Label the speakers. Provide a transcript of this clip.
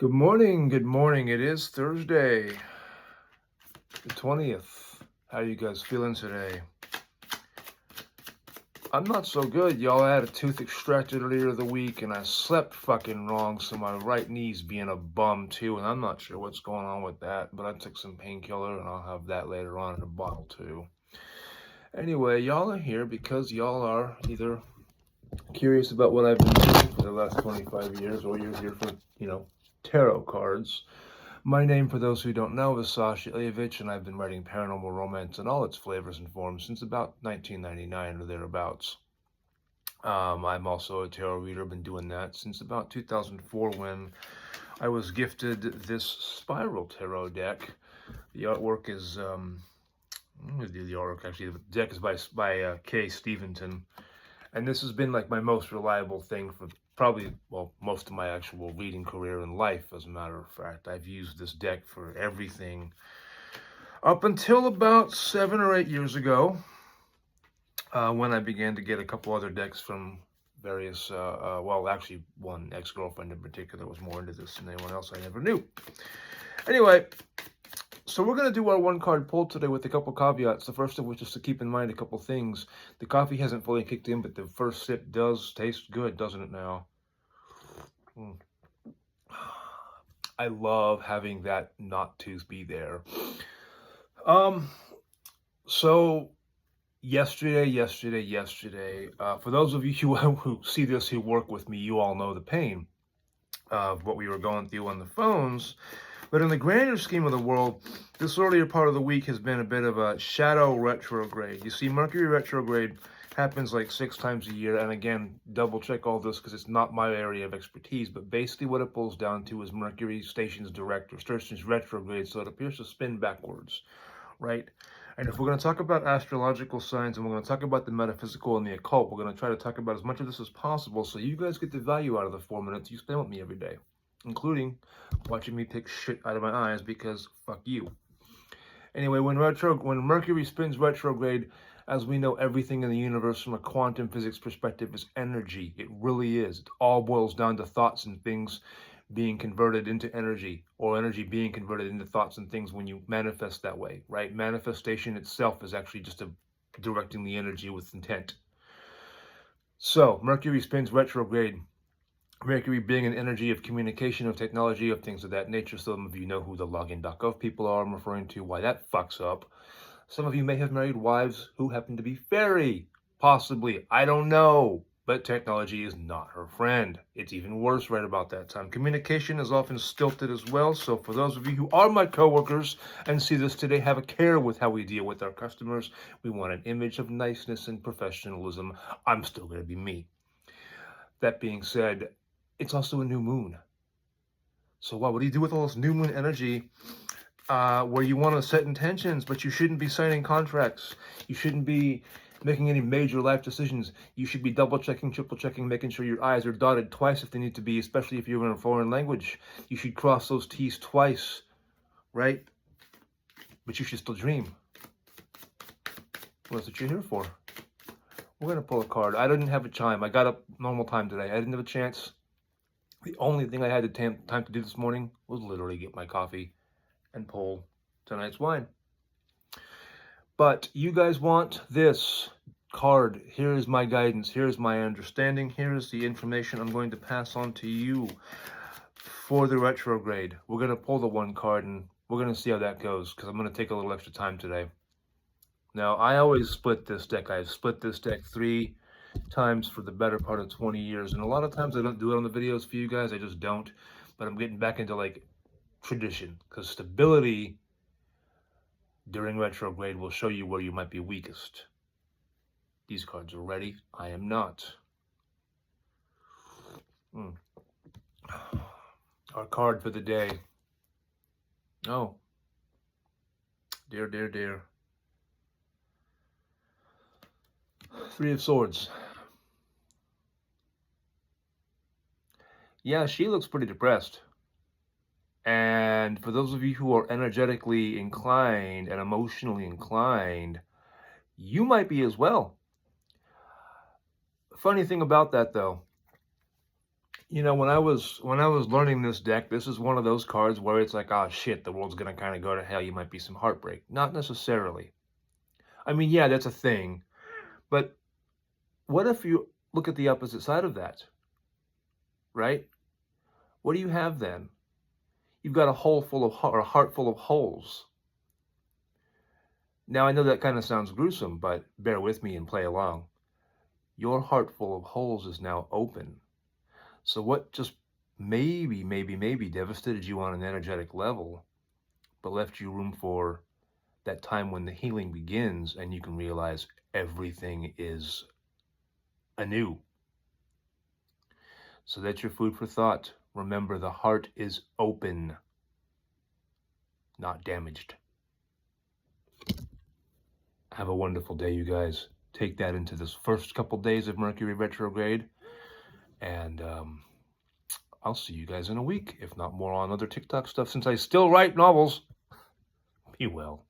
Speaker 1: Good morning. Good morning. It is Thursday, the 20th. How are you guys feeling today? I'm not so good, y'all. I had a tooth extracted earlier the week and I slept fucking wrong, so my right knee's being a bum too, and I'm not sure what's going on with that, but I took some painkiller and I'll have that later on in a bottle too. Anyway, y'all are here because y'all are either curious about what I've been doing for the last 25 years or you're here for, tarot cards. My name, for those who don't know, is Sasha Ilyevich, and I've been writing paranormal romance in all its flavors and forms since about 1999 or thereabouts. I'm also a tarot reader. I've been doing that since about 2004 when I was gifted this spiral tarot deck. The artwork is, I'm going to do the artwork actually. The deck is by Kay Steventon. And this has been like my most reliable thing for probably, well, most of my actual reading career in life, as a matter of fact. I've used this deck for everything up until about 7 or 8 years ago, when I began to get a couple other decks from various, well, actually one ex-girlfriend in particular was more into this than anyone else I ever knew. Anyway, so we're going to do our one card pull today with a couple caveats. The first of which is to keep in mind a couple things. The coffee hasn't fully kicked in, but the first sip does taste good, doesn't it now? I love having that not tooth be there. So yesterday, for those of you who see this, who work with me, you all know the pain of what we were going through on the phones. But in the grander scheme of the world, this earlier part of the week has been a bit of a shadow retrograde. You see, Mercury retrograde happens like 6 times a year. And again, double check all this because it's not my area of expertise. But basically what it boils down to is Mercury stations direct or stations retrograde. So it appears to spin backwards, right? And if we're going to talk about astrological signs and we're going to talk about the metaphysical and the occult, we're going to try to talk about as much of this as possible so you guys get the value out of the 4 minutes you spend with me every day, including watching me pick shit out of my eyes because fuck you. Anyway, when Mercury spins retrograde, as we know, everything in the universe from a quantum physics perspective is energy. It really is. It all boils down to thoughts and things being converted into energy, or energy being converted into thoughts and things when you manifest that way, right? Manifestation itself is actually just directing the energy with intent. So Mercury spins retrograde. Mercury being an energy of communication, of technology, of things of that nature. Some of you know who the login.gov people are I'm referring to, why that fucks up. Some of you may have married wives who happen to be fairy. Possibly. I don't know. But technology is not her friend. It's even worse right about that time. Communication is often stilted as well. So for those of you who are my coworkers and see this today, have a care with how we deal with our customers. We want an image of niceness and professionalism. I'm still going to be me. That being said, it's also a new moon. So what do you do with all this new moon energy where you want to set intentions, but you shouldn't be signing contracts? You shouldn't be making any major life decisions. You should be double checking, triple checking, making sure your I's are dotted twice if they need to be, especially if you're in a foreign language. You should cross those T's twice, right? But you should still dream. Well, that's what you're here for. We're going to pull a card. I didn't have a chime. I got up normal time today. I didn't have a chance. The only thing I had time to do this morning was literally get my coffee and pull tonight's wine. But you guys want this card. Here is my guidance. Here is my understanding. Here is the information I'm going to pass on to you for the retrograde. We're going to pull the one card and we're going to see how that goes because I'm going to take a little extra time today. Now, I always split this deck. I've split this deck 3 times for the better part of 20 years. And a lot of times I don't do it on the videos for you guys. I just don't. But I'm getting back into like tradition because stability during retrograde will show you where you might be weakest. These cards are ready. I am not. Our card for the day. Oh. Dear. 3 of Swords. Yeah, she looks pretty depressed. And for those of you who are energetically inclined and emotionally inclined, you might be as well. Funny thing about that, though, You know, when I was learning this deck, this is one of those cards where it's like, oh shit, the world's gonna kind of go to hell. You might be some heartbreak. Not necessarily. I mean, yeah, that's a thing. But what if you look at the opposite side of that, right? What do you have then? You've got a hole full of or a heart full of holes. Now I know that kind of sounds gruesome, but bear with me and play along. Your heart full of holes is now open. So what just maybe devastated you on an energetic level, but left you room for that time when the healing begins and you can realize everything is anew. So that's your food for thought. Remember, the heart is open, not damaged. Have a wonderful day, you guys. Take that into this first couple days of Mercury retrograde, and I'll see you guys in a week, if not more on other TikTok stuff, since I still write novels. Be well.